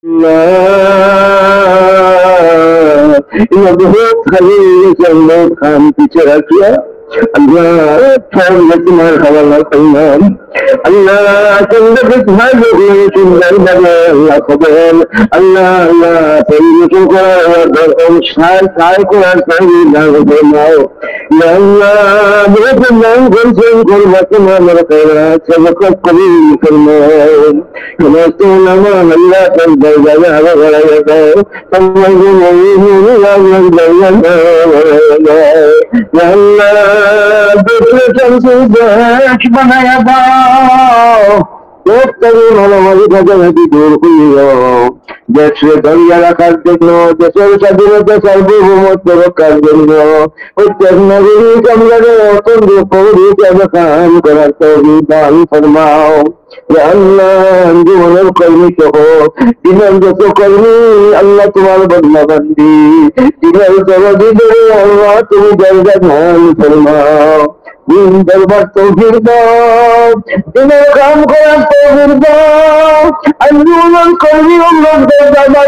बहुत खाली बहुत खान पीछे रखिया अल्लाह तुम्हार हवाला करलाम अल्लाह सुंदर भाई सुंदर लगे अल्लाह खबर अल्लाह अल्लाह तेरी को साय को साई नाम देनाओ या अल्लाह मेरे नाम से तुम्हारा मेरा कहना सबक कबूल करना नमस्ते नमो अल्लाह कर दरवाजा हवा लगा समझ दूसरे सबसे बनाया दाओ एक तभी मनोमरी भजनती दूर हुई हो जैसे दरिया रखा देखो जैसे सदिनों सर्वभूमत्व रखा देखो उत्तर नगरी कमरे तुम कोरी जब काम कर तो भी दान फरमाओ या अल्लाह जीवन कर्मी तो हो दिनल जो कर्मी अल्लाह तुम्हारे बदला बंदी दिनल जरूरी दे अल्लाह तुम जल्द ध्यान फरमाओ दिन दरबार तो फिर दाओ दिनों काम करा तो फिर दाओ अंजुमन कर्मी लोग दरबार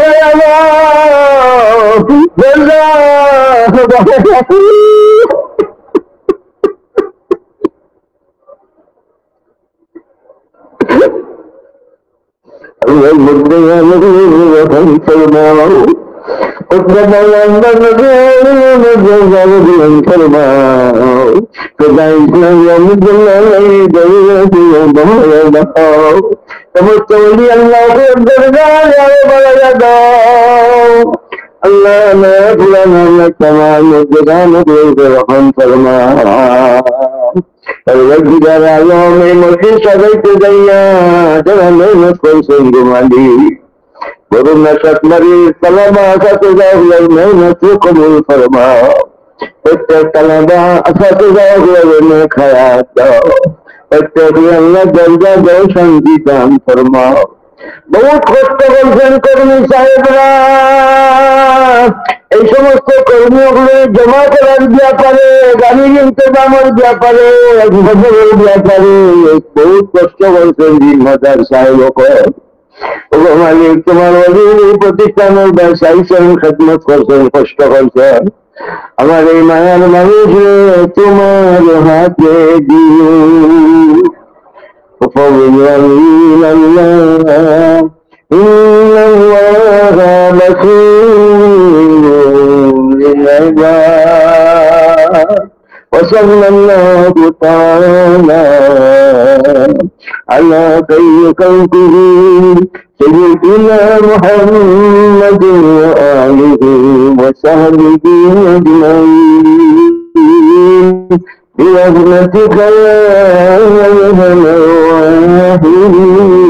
अल्लाह मैं बुलाना मैं तमाम जगान रहम फरमा परवरदिगार आलम में मुझे सदै तो दैया जरा मेहनत कोई संग माली वरुणा सतमरी तलबा असतुजाहुल मेहनत कबूल फरमा प्रत्येक तलबा असतुजाहुल में खयात प्रत्येक अल्लाह दर्जा दो शांति दान फरमाओ बहुत কষ্ট করছেন কর্মী সাহেবরা এই সমস্ত কর্মীগুলো জমা করার ব্যাপারে গাড়ি ইন্তজামের ব্যাপারে ফসলের ব্যাপারে বহুত কষ্ট করছেন জিম্মাদার সাহেবকে ওগো মালিক তোমার এই প্রতিষ্ঠানের ব্যবসায়ী খেদমত করছেন কষ্ট করছেন আমার এই মায়ার মানুষ তোমার হাতে দিও وفضل إلى الله إن الله بصير بالعباد وصلى الله تعالى على خير خلقه سيدنا محمد وآله وصحبه أجمعين برحمتك يا أرحم الراحمين